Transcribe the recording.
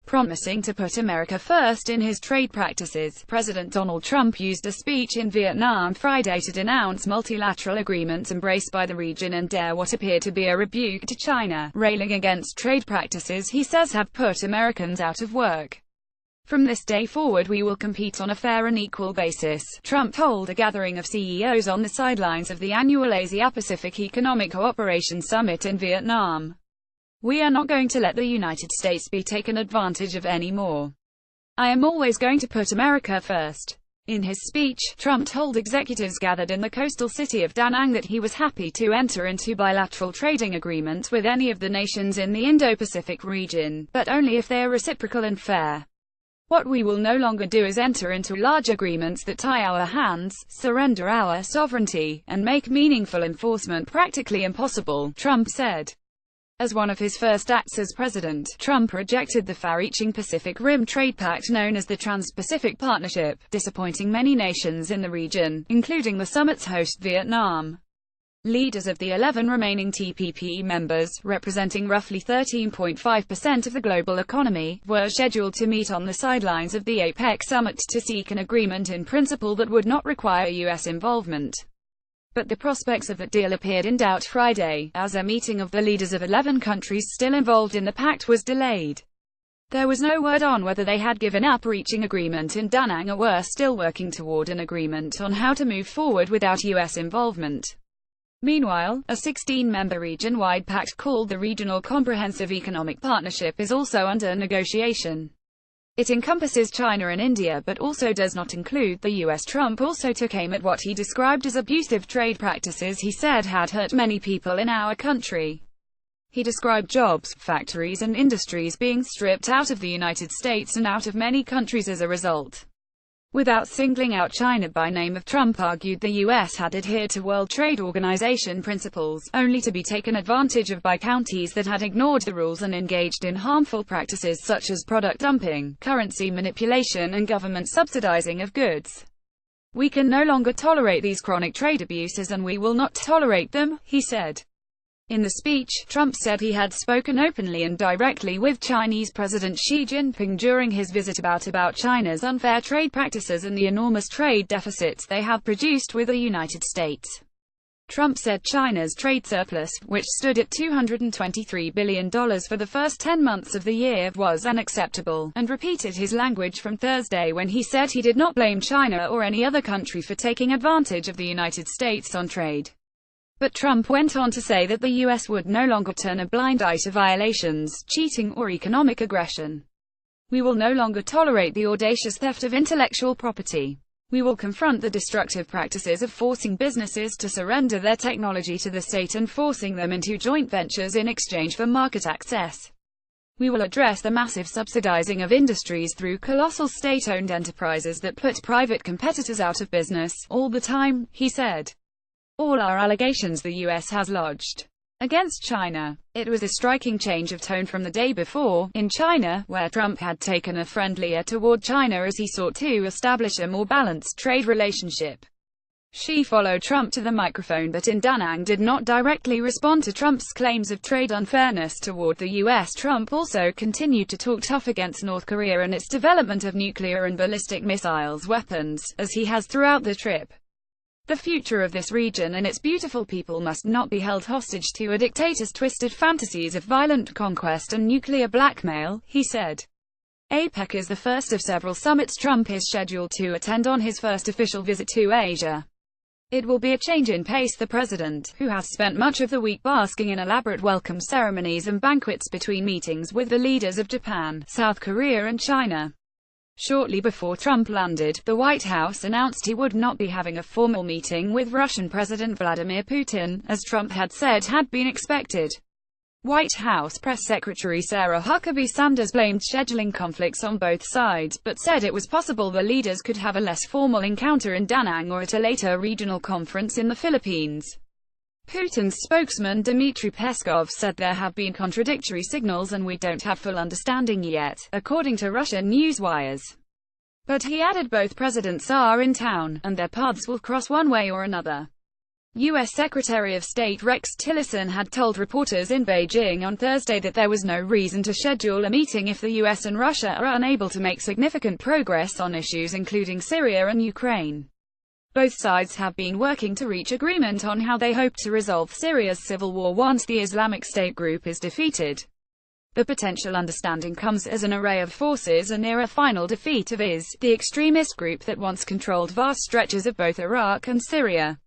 promising to put America first in his trade practices. President Donald Trump used a speech in Vietnam Friday to denounce multilateral agreements embraced by the region and dare what appeared to be a rebuke to China, railing against trade practices he says have put Americans out of work. From this day forward we will compete on a fair and equal basis, Trump told a gathering of CEOs on the sidelines of the annual Asia-Pacific Economic Cooperation Summit in Vietnam. We are not going to let the United States be taken advantage of anymore. I am always going to put America first. In his speech, Trump told executives gathered in the coastal city of Da Nang that he was happy to enter into bilateral trading agreements with any of the nations in the Indo-Pacific region, but only if they are reciprocal and fair. What we will no longer do is enter into large agreements that tie our hands, surrender our sovereignty, and make meaningful enforcement practically impossible, Trump said. As one of his first acts as president, Trump rejected the far-reaching Pacific Rim Trade Pact known as the Trans-Pacific Partnership, disappointing many nations in the region, including the summit's host Vietnam. Leaders of the 11 remaining TPP members, representing roughly 13.5% of the global economy, were scheduled to meet on the sidelines of the APEC summit to seek an agreement in principle that would not require U.S. involvement. But the prospects of that deal appeared in doubt Friday, as a meeting of the leaders of 11 countries still involved in the pact was delayed. There was no word on whether they had given up reaching agreement in Da Nang or were still working toward an agreement on how to move forward without U.S. involvement. Meanwhile, a 16-member region-wide pact called the Regional Comprehensive Economic Partnership is also under negotiation. It encompasses China and India but also does not include the U.S. Trump also took aim at what he described as abusive trade practices he said had hurt many people in our country. He described jobs, factories and industries being stripped out of the United States and out of many countries as a result. Without singling out China by name, Trump argued the U.S. had adhered to World Trade Organization principles, only to be taken advantage of by countries that had ignored the rules and engaged in harmful practices such as product dumping, currency manipulation and government subsidizing of goods. We can no longer tolerate these chronic trade abuses and we will not tolerate them, he said. In the speech, Trump said he had spoken openly and directly with Chinese President Xi Jinping during his visit about China's unfair trade practices and the enormous trade deficits they have produced with the United States. Trump said China's trade surplus, which stood at $223 billion for the first 10 months of the year, was unacceptable, and repeated his language from Thursday when he said he did not blame China or any other country for taking advantage of the United States on trade. But Trump went on to say that the U.S. would no longer turn a blind eye to violations, cheating or economic aggression. We will no longer tolerate the audacious theft of intellectual property. We will confront the destructive practices of forcing businesses to surrender their technology to the state and forcing them into joint ventures in exchange for market access. We will address the massive subsidizing of industries through colossal state-owned enterprises that put private competitors out of business, all the time, he said. All our allegations the U.S. has lodged against China. It was a striking change of tone from the day before, in China, where Trump had taken a friendlier toward China as he sought to establish a more balanced trade relationship. Xi followed Trump to the microphone but in Da Nang did not directly respond to Trump's claims of trade unfairness toward the U.S. Trump also continued to talk tough against North Korea and its development of nuclear and ballistic missiles weapons, as he has throughout the trip. The future of this region and its beautiful people must not be held hostage to a dictator's twisted fantasies of violent conquest and nuclear blackmail, he said. APEC is the first of several summits Trump is scheduled to attend on his first official visit to Asia. It will be a change in pace. The president, who has spent much of the week basking in elaborate welcome ceremonies and banquets between meetings with the leaders of Japan, South Korea and China. Shortly before Trump landed, the White House announced he would not be having a formal meeting with Russian President Vladimir Putin, as Trump had said had been expected. White House Press Secretary Sarah Huckabee Sanders blamed scheduling conflicts on both sides, but said it was possible the leaders could have a less formal encounter in Da Nang or at a later regional conference in the Philippines. Putin's spokesman Dmitry Peskov said there have been contradictory signals and we don't have full understanding yet, according to Russian news wires. But he added both presidents are in town, and their paths will cross one way or another. U.S. Secretary of State Rex Tillerson had told reporters in Beijing on Thursday that there was no reason to schedule a meeting if the U.S. and Russia are unable to make significant progress on issues including Syria and Ukraine. Both sides have been working to reach agreement on how they hope to resolve Syria's civil war once the Islamic State group is defeated. The potential understanding comes as an array of forces are near a final defeat of IS, the extremist group that once controlled vast stretches of both Iraq and Syria.